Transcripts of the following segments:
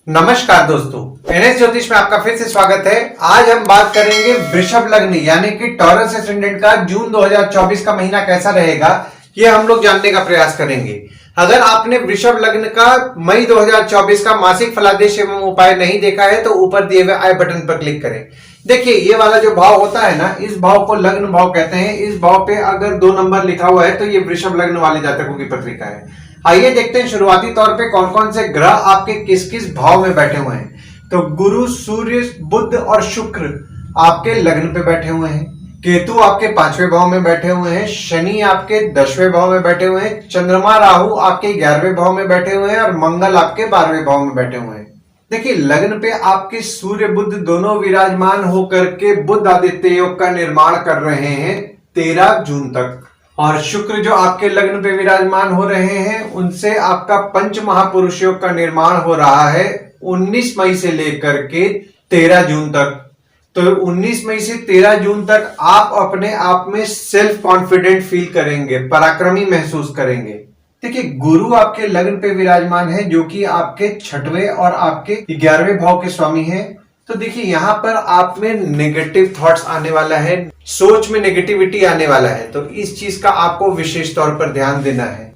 नमस्कार दोस्तों, एनएस ज्योतिष में आपका फिर से स्वागत है। आज हम बात करेंगे वृषभ लग्न यानी कि टॉरस एसेंडेंट का जून 2024 का महीना कैसा रहेगा, ये हम लोग जानने का प्रयास करेंगे। अगर आपने वृषभ लग्न का मई 2024 का मासिक फलादेश एवं उपाय नहीं देखा है तो ऊपर दिए हुए आई बटन पर क्लिक करें। देखिए, ये वाला जो भाव होता है ना, इस भाव को लग्न भाव कहते हैं। इस भाव पे अगर 2 नंबर लिखा हुआ है तो ये वृषभ लग्न वाले जातकों की पत्रिका है। आइए देखते हैं शुरुआती तौर पे कौन कौन से ग्रह आपके किस किस भाव में बैठे हुए हैं। तो गुरु, सूर्य, बुध और शुक्र आपके लग्न पे बैठे हुए हैं। केतु आपके 5वें भाव में बैठे हुए हैं। शनि आपके 10वें भाव में बैठे हुए हैं। चंद्रमा, राहु आपके 11वें भाव में बैठे हुए हैं और मंगल आपके 12वें भाव में बैठे हुए हैं। देखिए, लग्न पे आपके सूर्य बुध दोनों विराजमान होकर के बुध आदित्य योग का निर्माण कर रहे हैं 13 जून तक। और शुक्र जो आपके लग्न पे विराजमान हो रहे हैं, उनसे आपका पंच महापुरुष योग का निर्माण हो रहा है 19 मई से लेकर के 13 जून तक। तो 19 मई से 13 जून तक आप अपने आप में सेल्फ कॉन्फिडेंट फील करेंगे, पराक्रमी महसूस करेंगे। देखिए, गुरु आपके लग्न पे विराजमान है जो कि आपके 6वें और आपके 11वें भाव के स्वामी हैं। तो देखिए, यहां पर आप में नेगेटिव थॉट्स आने वाला है, सोच में नेगेटिविटी आने वाला है, तो इस चीज का आपको विशेष तौर पर ध्यान देना है।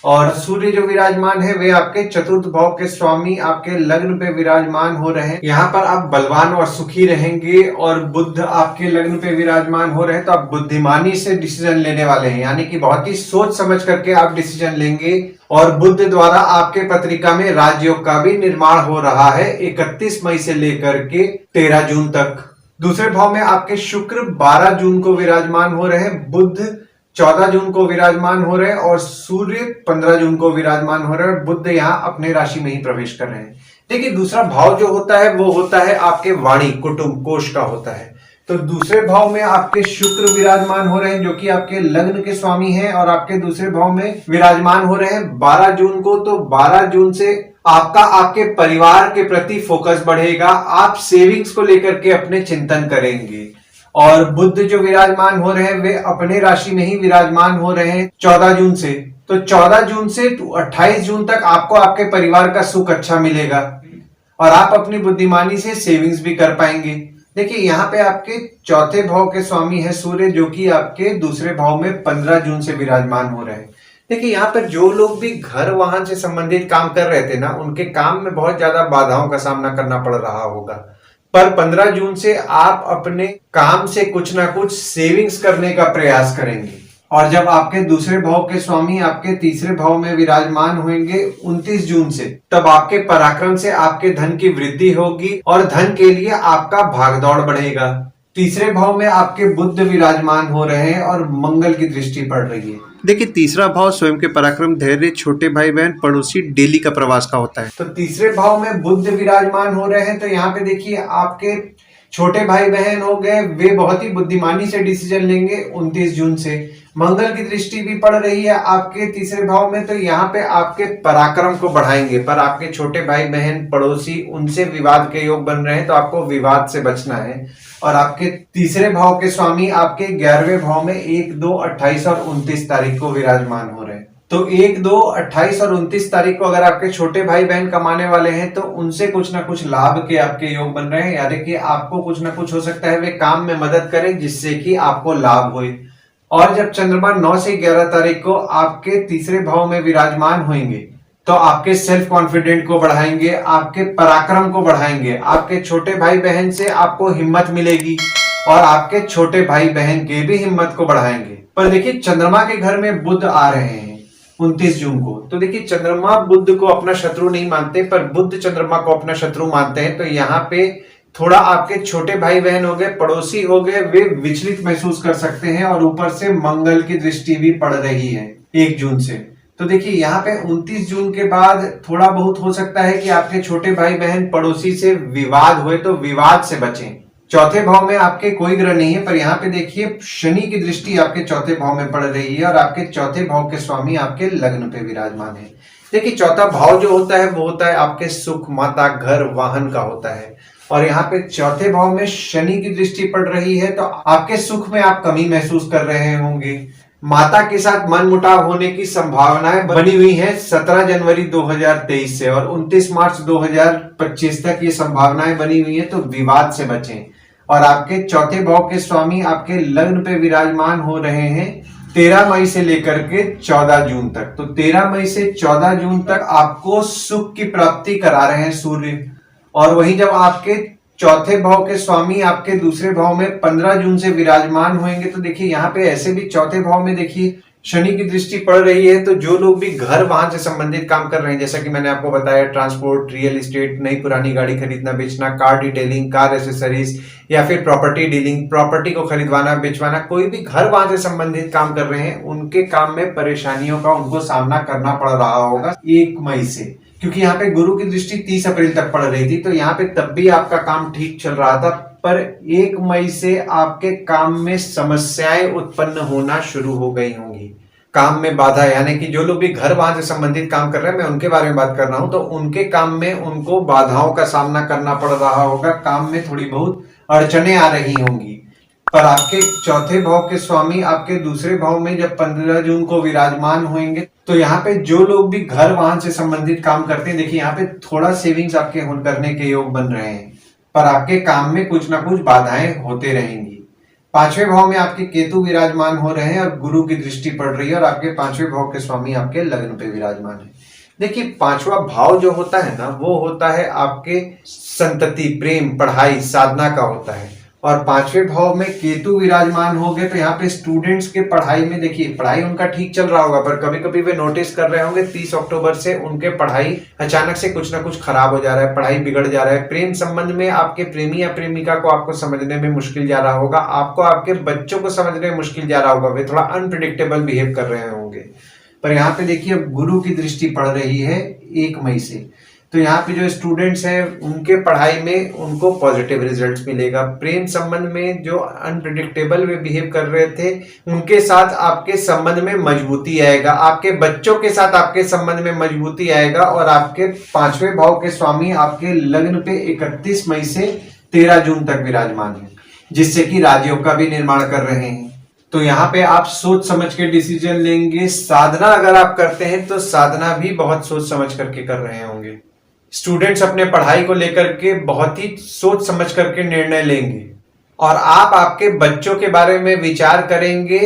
और सूर्य जो विराजमान है वे आपके 4th भाव के स्वामी आपके लग्न पे विराजमान हो रहे हैं। यहाँ पर आप बलवान और सुखी रहेंगे। और बुध आपके लग्न पे विराजमान हो रहे हैं तो आप बुद्धिमानी से डिसीजन लेने वाले हैं, यानी कि बहुत ही सोच समझ करके आप डिसीजन लेंगे। और बुध द्वारा आपके पत्रिका में राजयोग का भी निर्माण हो रहा है 31 मई से लेकर के 13 जून तक। दूसरे भाव में आपके शुक्र 12 जून को विराजमान हो रहे हैं। बुध 14 जून को विराजमान हो रहे हैं और सूर्य 15 जून को विराजमान हो रहे हैं और बुध यहाँ अपने राशि में ही प्रवेश कर रहे हैं। देखिए, दूसरा भाव जो होता है वो होता है आपके वाणी, कुटुंब, कोष का होता है। तो दूसरे भाव में आपके शुक्र विराजमान हो रहे हैं जो कि आपके लग्न के स्वामी हैं और आपके दूसरे भाव में विराजमान हो रहे हैं 12 जून को। तो 12 जून से आपका आपके परिवार के प्रति फोकस बढ़ेगा, आप सेविंग्स को लेकर के अपने चिंतन करेंगे। और बुध जो विराजमान हो रहे हैं वे अपने राशि में ही विराजमान हो रहे हैं 14 जून से। तो 14 जून से 28 जून तक आपको आपके परिवार का सुख अच्छा मिलेगा और आप अपनी बुद्धिमानी से सेविंग्स भी कर पाएंगे। देखिए, यहाँ पे आपके 4थे भाव के स्वामी है सूर्य जो कि आपके दूसरे भाव में 15 जून से विराजमान हो रहे हैं। देखिए, यहाँ पर जो लोग भी घर वाहन से संबंधित काम कर रहे थे ना, उनके काम में बहुत ज्यादा बाधाओं का सामना करना पड़ रहा होगा। पर 15 जून से आप अपने काम से कुछ ना कुछ सेविंग्स करने का प्रयास करेंगे। और जब आपके दूसरे भाव के स्वामी आपके तीसरे भाव में विराजमान होंगे 29 जून से, तब आपके पराक्रम से आपके धन की वृद्धि होगी और धन के लिए आपका भागदौड़ बढ़ेगा। तीसरे भाव में आपके बुध विराजमान हो रहे हैं और मंगल की दृष्टि पड़ रही है। देखिए, तीसरा भाव स्वयं के पराक्रम, धैर्य, छोटे भाई बहन, पड़ोसी, डेली का प्रवास का होता है। तो तीसरे भाव में बुध विराजमान हो रहे हैं तो यहाँ पे देखिए, आपके छोटे भाई बहन हो गए, वे बहुत ही बुद्धिमानी से डिसीजन लेंगे 29 जून से। मंगल की दृष्टि भी पड़ रही है आपके तीसरे भाव में, तो यहाँ पे आपके पराक्रम को बढ़ाएंगे। पर आपके छोटे भाई बहन, पड़ोसी, उनसे विवाद के योग बन रहे हैं तो आपको विवाद से बचना है। और आपके तीसरे भाव के स्वामी आपके 11वें भाव में 1, 2, 28 और 29 तारीख को विराजमान हो रहे हैं। तो 1, 2, 28 और 29 तारीख को अगर आपके छोटे भाई बहन कमाने वाले हैं तो उनसे कुछ ना कुछ लाभ के आपके योग बन रहे हैं, यानी कि आपको कुछ ना कुछ हो सकता है वे काम में मदद करें जिससे कि आपको लाभ होए। और जब चंद्रमा 9 से 11 तारीख को आपके तीसरे भाव में विराजमान होंगे तो आपके सेल्फ कॉन्फिडेंट को बढ़ाएंगे, आपके पराक्रम को बढ़ाएंगे, आपके छोटे भाई बहन से आपको हिम्मत मिलेगी और आपके छोटे भाई बहन के भी हिम्मत को बढ़ाएंगे। पर देखिए, चंद्रमा के घर में बुध आ रहे हैं 29 जून को। तो देखिए, चंद्रमा बुध को अपना शत्रु नहीं मानते पर बुध चंद्रमा को अपना शत्रु मानते हैं। तो यहाँ पे थोड़ा आपके छोटे भाई बहन हो गए, पड़ोसी हो गए, वे विचलित महसूस कर सकते हैं। और ऊपर से मंगल की दृष्टि भी पड़ रही है 1 जून से। तो देखिए, यहाँ पे 29 जून के बाद थोड़ा बहुत हो सकता है कि आपके छोटे भाई बहन, पड़ोसी से विवाद हुए, तो विवाद से बचें। चौथे भाव में आपके कोई ग्रह नहीं है, पर यहाँ पे देखिए शनि की दृष्टि आपके चौथे भाव में पड़ रही है और आपके चौथे भाव के स्वामी आपके लग्न पे विराजमान है। देखिए, चौथा भाव जो होता है वो होता है आपके सुख, माता, घर, वाहन का होता है। और यहाँ पे चौथे भाव में शनि की दृष्टि पड़ रही है तो आपके सुख में आप कमी महसूस कर रहे होंगे। माता के साथ मनमुटाव होने की संभावनाएं बनी हुई हैं 17 जनवरी 2023 से और 29 मार्च 2025 तक ये संभावनाएं बनी हुई हैं, तो विवाद से बचें। और आपके चौथे भाव के स्वामी आपके लग्न पे विराजमान हो रहे हैं 13 मई से लेकर के 14 जून तक। तो 13 मई से 14 जून तक आपको सुख की प्राप्ति करा रहे हैं सूर्य। और वहीं जब आपके चौथे भाव के स्वामी आपके दूसरे भाव में 15 जून से विराजमान होंगे, तो देखिए यहाँ पे ऐसे भी चौथे भाव में देखिए शनि की दृष्टि पड़ रही है। तो जो लोग भी घर वाहन से संबंधित काम कर रहे हैं, जैसा कि मैंने आपको बताया, ट्रांसपोर्ट, रियल एस्टेट, नई पुरानी गाड़ी खरीदना बेचना, कार डिटेलिंग, कार एसेसरीज या फिर प्रॉपर्टी डीलिंग, प्रॉपर्टी को खरीदवाना बेचवाना, कोई भी घर वाहन से संबंधित काम कर रहे हैं, उनके काम में परेशानियों का उनको सामना करना पड़ रहा होगा 1 मई से, क्योंकि यहाँ पे गुरु की दृष्टि 30 अप्रैल तक पड़ रही थी। तो यहाँ पे तब भी आपका काम ठीक चल रहा था, पर 1 मई से आपके काम में समस्याएं उत्पन्न होना शुरू हो गई होंगी। काम में बाधा, यानी कि जो लोग भी घर वाहन से संबंधित काम कर रहे हैं, मैं उनके बारे में बात कर रहा हूं, तो उनके काम में उनको बाधाओं का सामना करना पड़ रहा होगा, काम में थोड़ी बहुत अड़चने आ रही होंगी। पर आपके चौथे भाव के स्वामी आपके दूसरे भाव में जब 15 जून को विराजमान होंगे, तो यहाँ पे जो लोग भी घर वाहन से संबंधित काम करते हैं, देखिए यहाँ पे थोड़ा सेविंग्स आपके करने के योग बन रहे हैं, पर आपके काम में कुछ ना कुछ बाधाएं होते रहेंगी। 5वें भाव में आपके केतु विराजमान हो रहे हैं और गुरु की दृष्टि पड़ रही है और आपके 5वें भाव के स्वामी आपके लग्न पे विराजमान है। देखिए 5वां भाव जो होता है ना, वो होता है आपके संतति, प्रेम, पढ़ाई, साधना का होता है। और 5वें भाव में केतु विराजमान हो गए, तो यहाँ पे स्टूडेंट्स के पढ़ाई में देखिए पढ़ाई उनका ठीक चल रहा होगा, पर कभी कभी वे नोटिस कर रहे होंगे 30 अक्टूबर से उनके पढ़ाई अचानक से कुछ ना कुछ खराब हो जा रहा है, पढ़ाई बिगड़ जा रहा है। प्रेम संबंध में आपके प्रेमी या प्रेमिका को आपको समझने में मुश्किल जा रहा होगा, आपको आपके बच्चों को समझने में मुश्किल जा रहा होगा, वे थोड़ा अनप्रिडिक्टेबल बिहेव कर रहे होंगे। पर यहाँ पे देखिए गुरु की दृष्टि पड़ रही है 1 मई से, तो यहाँ पे जो स्टूडेंट्स हैं उनके पढ़ाई में उनको पॉजिटिव रिजल्ट्स मिलेगा। प्रेम संबंध में जो अनप्रिडिक्टेबल वे बिहेव कर रहे थे, उनके साथ आपके संबंध में मजबूती आएगा, आपके बच्चों के साथ आपके संबंध में मजबूती आएगा। और आपके 5वें भाव के स्वामी आपके लग्न पे 31 मई से 13 जून तक विराजमान है, जिससे कि राजयोग का भी निर्माण कर रहे हैं। तो यहाँ पे आप सोच समझ के डिसीजन लेंगे। साधना अगर आप करते हैं तो साधना भी बहुत सोच समझ करके कर रहे होंगे। स्टूडेंट्स अपने पढ़ाई को लेकर के बहुत ही सोच समझ करके निर्णय लेंगे और आप आपके बच्चों के बारे में विचार करेंगे।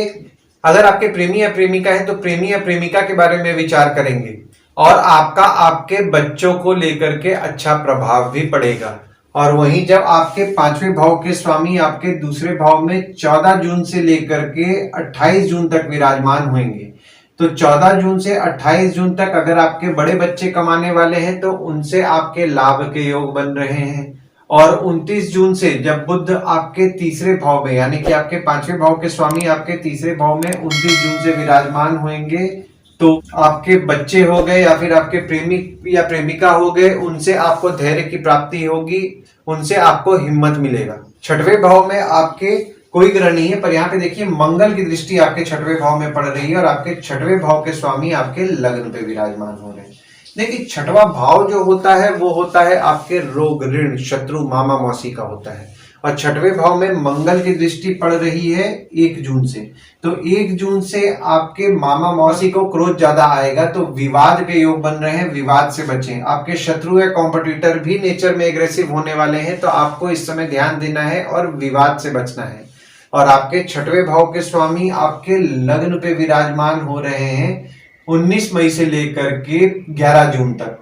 अगर आपके प्रेमी या प्रेमिका है तो प्रेमी या प्रेमिका के बारे में विचार करेंगे और आपका आपके बच्चों को लेकर के अच्छा प्रभाव भी पड़ेगा। और वहीं जब आपके 5वें भाव के स्वामी आपके दूसरे भाव में 14 जून से लेकर के 28 जून तक विराजमान होंगे, तो 14 जून से 28 जून तक अगर आपके बड़े बच्चे कमाने वाले हैं तो उनसे आपके लाभ के योग बन रहे हैं। और 29 जून से जब बुध आपके तीसरे भाव में, यानी कि आपके 5वें भाव के स्वामी आपके तीसरे भाव में 29 जून से विराजमान होंगे, तो आपके बच्चे हो गए या फिर आपके प्रेमी या प्रेमिका हो गए, उनसे आपको धैर्य की प्राप्ति होगी, उनसे आपको हिम्मत मिलेगा। 6वें भाव में आपके कोई ग्रह नहीं है, पर यहाँ पे देखिए मंगल की दृष्टि आपके 6वें भाव में पड़ रही है और आपके 6वें भाव के स्वामी आपके लग्न पे विराजमान हो रहे हैं। देखिए 6वां भाव जो होता है वो होता है आपके रोग, ऋण, शत्रु, मामा मौसी का होता है। और 6वें भाव में मंगल की दृष्टि पड़ रही है 1 जून से, तो 1 जून से आपके मामा मौसी को क्रोध ज्यादा आएगा, तो विवाद के योग बन रहे हैं, विवाद से बचें। आपके शत्रु या कॉम्पिटिटर भी नेचर में एग्रेसिव होने वाले हैं, तो आपको इस समय ध्यान देना है और विवाद से बचना है। और आपके 6वें भाव के स्वामी आपके लग्न पे विराजमान हो रहे हैं 19 मई से लेकर के 11 जून तक।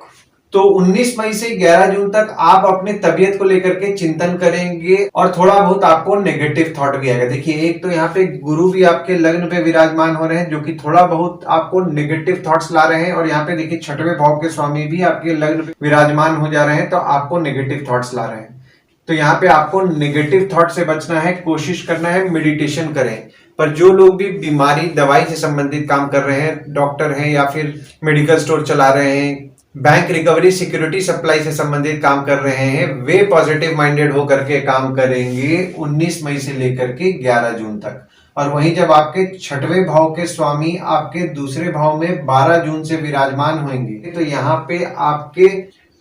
तो 19 मई से 11 जून तक आप अपने तबीयत को लेकर के चिंतन करेंगे और थोड़ा बहुत आपको नेगेटिव थॉट भी आएगा। देखिए एक तो यहाँ पे गुरु भी आपके लग्न पे विराजमान हो रहे हैं, जो कि थोड़ा बहुत आपको नेगेटिव थॉट्स ला रहे हैं। और यहाँ पे देखिए 6वें भाव के स्वामी भी आपके लग्न पे विराजमान हो जा रहे हैं, तो आपको नेगेटिव थॉट्स ला रहे हैं। तो यहाँ पे आपको नेगेटिव थॉट से बचना है, कोशिश करना है मेडिटेशन करें। पर जो लोग भी बीमारी दवाई से संबंधित काम कर रहे हैं, डॉक्टर हैं या फिर मेडिकल स्टोर चला रहे हैं, बैंक रिकवरी सिक्योरिटी सप्लाई से संबंधित काम कर रहे हैं, वे पॉजिटिव माइंडेड होकर के काम करेंगे 19 मई से लेकर के 11 जून तक। और वहीं जब आपके 6वें भाव के स्वामी आपके दूसरे भाव में 12 जून से विराजमान होंगे, तो यहाँ पे आपके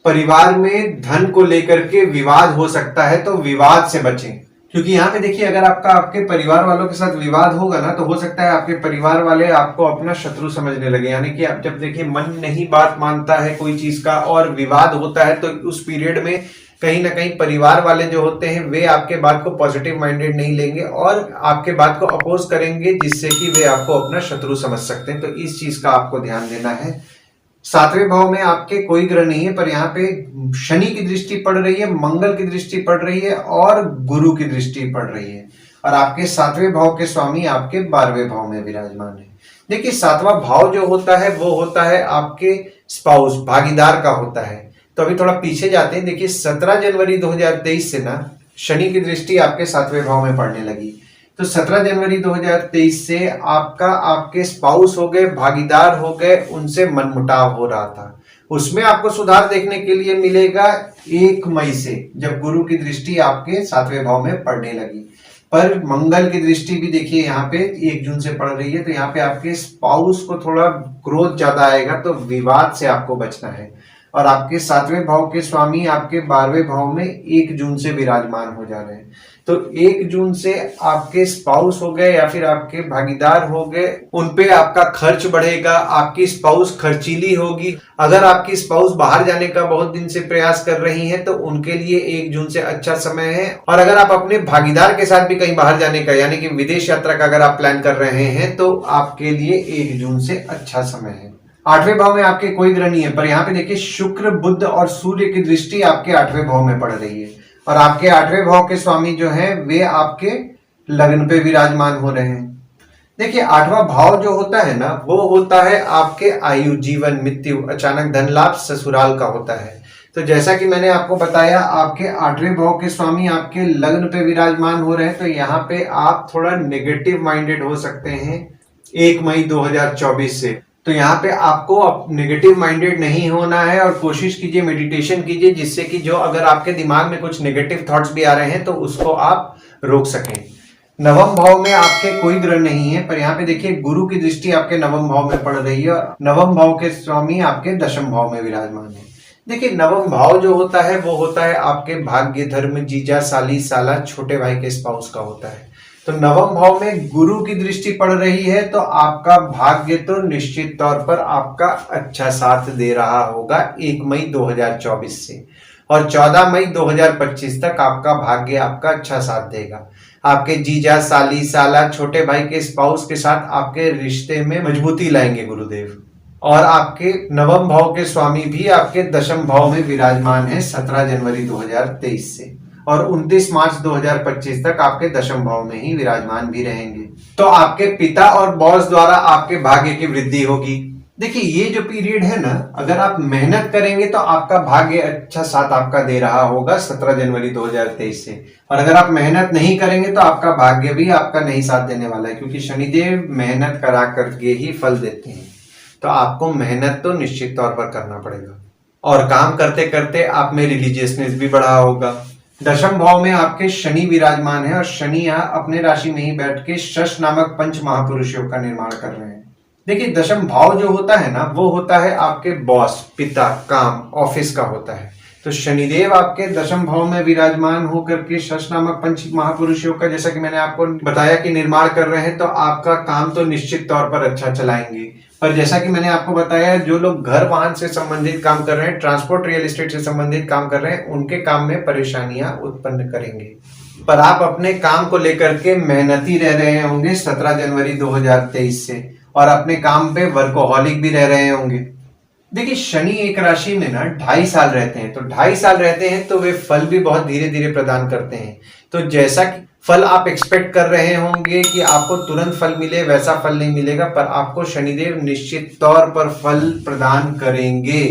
परिवार में धन को लेकर के विवाद हो सकता है, तो विवाद से बचें, क्योंकि यहाँ पे देखिए, अगर आपका आपके परिवार वालों के साथ विवाद होगा ना, तो हो सकता है आपके परिवार वाले आपको अपना शत्रु समझने लगे। यानी कि आप जब देखिए मन नहीं बात मानता है कोई चीज का और विवाद होता है, तो उस पीरियड में कहीं ना कहीं परिवार वाले जो होते हैं वे आपके बात को पॉजिटिव माइंडेड नहीं लेंगे और आपके बात को अपोज करेंगे, जिससे कि वे आपको अपना शत्रु समझ सकते हैं। तो इस चीज का आपको ध्यान देना है। 7वें भाव में आपके कोई ग्रह नहीं है, पर यहाँ पे शनि की दृष्टि पड़ रही है, मंगल की दृष्टि पड़ रही है और गुरु की दृष्टि पड़ रही है। और आपके 7वें भाव के स्वामी आपके 12वें भाव में विराजमान है। देखिए, 7वां भाव जो होता है वो होता है आपके स्पाउस, भागीदार का होता है। तो अभी थोड़ा पीछे जाते हैं। देखिए, 17 जनवरी 2023 से ना शनि की दृष्टि आपके 7वें भाव में पड़ने लगी। तो 17 जनवरी 2023 से आपका आपके स्पाउस हो गए, भागीदार हो गए, उनसे मनमुटाव हो रहा था, उसमें आपको सुधार देखने के लिए मिलेगा 1 मई से, जब गुरु की दृष्टि आपके 7वें भाव में पड़ने लगी। पर मंगल की दृष्टि भी देखिए यहाँ पे 1 जून से पड़ रही है। तो यहाँ पे आपके स्पाउस को थोड़ा क्रोध ज्यादा आएगा, तो विवाद से आपको बचना है। और आपके 7वें भाव के स्वामी आपके 12वें भाव में 1 जून से विराजमान हो जा रहे हैं। तो 1 जून से आपके स्पाउस हो गए या फिर आपके भागीदार हो गए, उनपे आपका खर्च बढ़ेगा, आपकी स्पाउस खर्चीली होगी। अगर आपकी स्पाउस बाहर जाने का बहुत दिन से प्रयास कर रही है तो उनके लिए 1 जून से अच्छा समय है। और अगर आप अपने भागीदार के साथ भी कहीं बाहर जाने का यानी कि विदेश यात्रा का अगर आप प्लान कर रहे हैं तो आपके लिए 1 जून से अच्छा समय है। 8वें भाव में आपके कोई ग्रह नहीं है, पर यहाँ पे देखिए शुक्र, बुध और सूर्य की दृष्टि आपके 8वें भाव में पड़ रही है। और आपके 8वें भाव के स्वामी जो है वे आपके लग्न पे विराजमान हो रहे हैं। देखिए, 8वां भाव जो होता है ना वो होता है आपके आयु, जीवन, मृत्यु, अचानक धन लाभ, ससुराल का होता है। तो जैसा कि मैंने आपको बताया, आपके 8वें भाव के स्वामी आपके लग्न पे विराजमान हो रहे हैं। तो यहाँ पे आप थोड़ा नेगेटिव माइंडेड हो सकते हैं 1 मई 2024 से। तो यहाँ पे आपको नेगेटिव माइंडेड नहीं होना है और कोशिश कीजिए, मेडिटेशन कीजिए, जिससे कि जो अगर आपके दिमाग में कुछ नेगेटिव थॉट्स भी आ रहे हैं तो उसको आप रोक सकें। 9वें भाव में आपके कोई ग्रह नहीं है, पर यहाँ पे देखिए गुरु की दृष्टि आपके 9वें भाव में पड़ रही है और 9वें भाव के स्वामी आपके 10वें भाव में विराजमान है। देखिए, 9वां भाव जो होता है वो होता है आपके भाग्य, धर्म, जीजा, साली, साला, छोटे भाई के स्पाउस का होता है। तो 9वें भाव में गुरु की दृष्टि पड़ रही है, तो आपका भाग्य तो निश्चित तौर पर आपका अच्छा साथ दे रहा होगा 1 मई 2024 से, और 14 मई 2025 तक आपका भाग्य आपका अच्छा साथ देगा। आपके जीजा, साली, साला, छोटे भाई के स्पाउस के साथ आपके रिश्ते में मजबूती लाएंगे गुरुदेव। और आपके 9वें भाव के स्वामी भी आपके 10वें भाव में विराजमान है 17 जनवरी 2023 से, और 29 मार्च 2025 तक आपके 10वें भाव में ही विराजमान भी रहेंगे। तो आपके पिता और बॉस द्वारा आपके भाग्य की वृद्धि होगी। देखिए, ये जो पीरियड है ना, अगर आप मेहनत करेंगे तो आपका भाग्य अच्छा साथ आपका दे रहा होगा 17 जनवरी 2023 से। और अगर आप मेहनत नहीं करेंगे तो आपका भाग्य भी आपका नहीं साथ देने वाला है, क्योंकि शनिदेव मेहनत करा करके ही फल देते हैं। तो आपको मेहनत तो निश्चित तौर पर करना पड़ेगा, और काम करते करते आप में रिलीजियसनेस भी बढ़ा होगा। 10वें भाव में आपके शनि विराजमान है, और शनि यहाँ अपने राशि में ही बैठ के शश नामक पंच महापुरुषों का निर्माण कर रहे हैं। देखिए, 10वें भाव जो होता है ना वो होता है आपके बॉस, पिता, काम, ऑफिस का होता है। तो शनिदेव आपके 10वें भाव में विराजमान होकर के शश नामक पंच महापुरुषों का, जैसा कि मैंने आपको बताया, कि निर्माण कर रहे हैं। तो आपका काम तो निश्चित तौर पर अच्छा चलाएंगे। पर जैसा कि मैंने आपको बताया, जो लोग घर वाहन से संबंधित काम कर रहे हैं, ट्रांसपोर्ट, रियल एस्टेट से संबंधित काम कर रहे हैं, उनके काम में परेशानियां उत्पन्न करेंगे। पर आप अपने काम को लेकर के मेहनती रह रहे होंगे 17 जनवरी 2023 से, और अपने काम पे वर्कोहॉलिक भी रह रहे होंगे। देखिए, शनि एक राशि में ना 2.5 साल रहते हैं। तो 2.5 साल रहते हैं तो वे फल भी बहुत धीरे धीरे प्रदान करते हैं। तो जैसा कि फल आप एक्सपेक्ट कर रहे होंगे कि आपको तुरंत फल मिले, वैसा फल नहीं मिलेगा, पर आपको शनिदेव निश्चित तौर पर फल प्रदान करेंगे।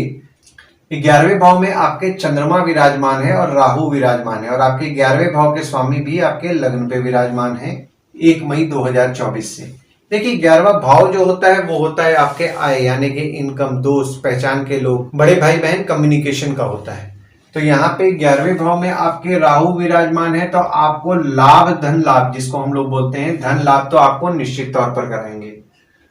11वें भाव में आपके चंद्रमा विराजमान है और राहु विराजमान है, और आपके 11वें भाव के स्वामी भी आपके लग्न पे विराजमान है 1 मई 2024 से। देखिए, 11वां भाव जो होता है वो होता है आपके आय, यानी कि इनकम, दोस्त, पहचान के लोग, बड़े भाई बहन, कम्युनिकेशन का होता है। तो यहाँ पे 11वें भाव में आपके राहु विराजमान है, तो आपको लाभ, धन लाभ, जिसको हम लोग बोलते हैं धन लाभ, तो आपको निश्चित तौर पर कराएंगे।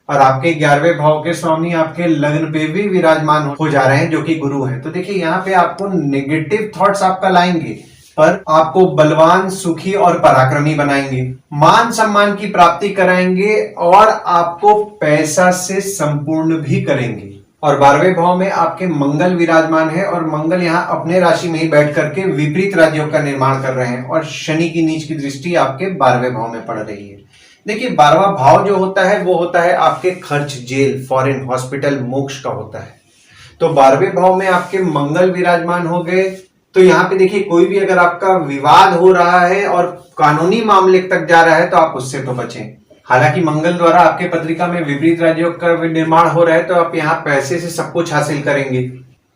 और आपके 11वें भाव के स्वामी आपके लग्न पे भी विराजमान हो जा रहे हैं, जो कि गुरु है। तो देखिए, यहाँ पे आपको नेगेटिव थॉट्स आपका लाएंगे, पर आपको बलवान, सुखी और पराक्रमी बनाएंगे, मान सम्मान की प्राप्ति कराएंगे और आपको पैसा से संपूर्ण भी करेंगे। और 12वें भाव में आपके मंगल विराजमान है और मंगल यहाँ अपने राशि में ही बैठ करके विपरीत राजयोग का निर्माण कर रहे हैं और शनि की नीच की दृष्टि आपके 12वें भाव में पड़ रही है। देखिए 12वां भाव जो होता है वो होता है आपके खर्च, जेल, फॉरेन, हॉस्पिटल, मोक्ष का होता है। तो 12वें भाव में आपके मंगल विराजमान हो गए तो यहाँ पे देखिए कोई भी अगर आपका विवाद हो रहा है और कानूनी मामले तक जा रहा है तो आप उससे तो बचें। हालांकि मंगल द्वारा आपके पत्रिका में विपरीत राजयोग का निर्माण हो रहा है तो आप यहाँ पैसे से सब कुछ हासिल करेंगे।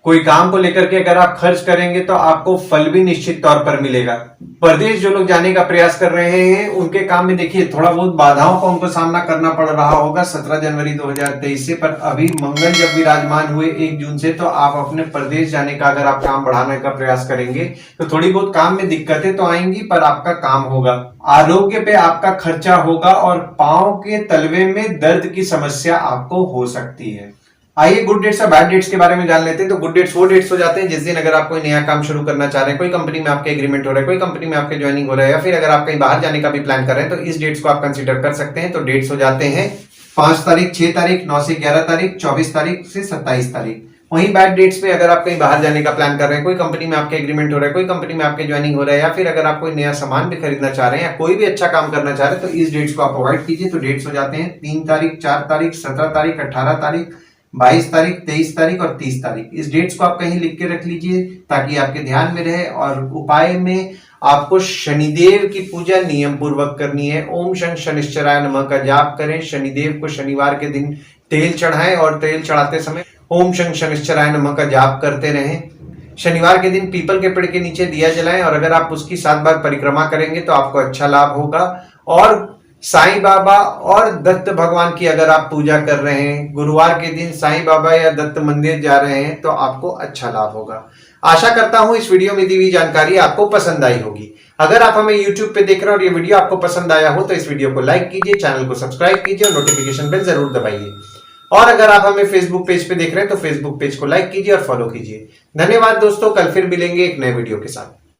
कोई काम को लेकर के अगर आप खर्च करेंगे तो आपको फल भी निश्चित तौर पर मिलेगा। परदेश जो लोग जाने का प्रयास कर रहे हैं उनके काम में देखिए थोड़ा बहुत बाधाओं का उनको सामना करना पड़ रहा होगा 17 जनवरी 2023 से, पर अभी मंगल जब विराजमान हुए 1 जून से तो आप अपने प्रदेश जाने का अगर आप काम बढ़ाने का प्रयास करेंगे तो थोड़ी बहुत काम में दिक्कतें तो आएंगी पर आपका काम होगा। आरोग्य पे आपका खर्चा होगा और पांव के तलवे में दर्द की समस्या आपको हो सकती है। आइए गुड डेट्स और बैड डेट्स के बारे में जान लेते हैं। तो गुड डेट्स वो डेट्स हो जाते हैं जिस दिन अगर आप कोई नया काम शुरू करना चाह रहे हैं, कोई कंपनी में आपके एग्रीमेंट हो रहा है, कोई कंपनी में आपके ज्वाइनिंग हो रहा है या फिर अगर आप कहीं बाहर जाने का भी प्लान कर रहे हैं तो इस डेट्स को आप कंसीडर कर सकते हैं। तो डेट्स हो जाते हैं 5 तारीख, 6 तारीख, 9 से 11 तारीख, 24 तारीख से 27 तारीख। वहीं बैड डेट्स पे अगर आप कहीं बाहर जाने का प्लान कर रहे हैं, कोई कंपनी में आपके एग्रीमेंट हो रहा है, कोई कंपनी में आपके ज्वाइनिंग हो रहा है या फिर अगर आप कोई नया सामान भी खरीदना चाह रहे हैं या कोई भी अच्छा काम करना चाह रहे हैं तो इस डेट्स को आप अवॉइड कीजिए। तो डेट्स हो जाते हैं 3 तारीख, 4 तारीख, 17 तारीख, 18 तारीख, 22 तारीख, 23 तारीख और 30 तारीख। इस डेट्स को आप कहीं लिख के रख लीजिए ताकि आपके ध्यान में रहे। और उपाय में आपको शनिदेव की पूजा नियम पूर्वक करनी है। ओम शं शनिश्चराय नमः का जाप करें। शनिदेव को शनिवार के दिन तेल चढ़ाएं और तेल चढ़ाते समय ओम शं शनिश्चराय नमः का जाप करते रहें। शनिवार के दिन पीपल के पेड़ के नीचे दिया जलाएं और अगर आप उसकी 7 बार परिक्रमा करेंगे तो आपको अच्छा लाभ होगा। और साईं बाबा और दत्त भगवान की अगर आप पूजा कर रहे हैं, गुरुवार के दिन साईं बाबा या दत्त मंदिर जा रहे हैं तो आपको अच्छा लाभ होगा। आशा करता हूं इस वीडियो में दी हुई जानकारी आपको पसंद आई होगी। अगर आप हमें YouTube पे देख रहे हैं और ये वीडियो आपको पसंद आया हो तो इस वीडियो को लाइक कीजिए, चैनल को सब्सक्राइब कीजिए और नोटिफिकेशन बेल जरूर दबाइए। और अगर आप हमें फेसबुक पेज पे देख रहे हैं तो फेसबुक पेज को लाइक कीजिए और फॉलो कीजिए। धन्यवाद दोस्तों, कल फिर मिलेंगे एक नए वीडियो के साथ।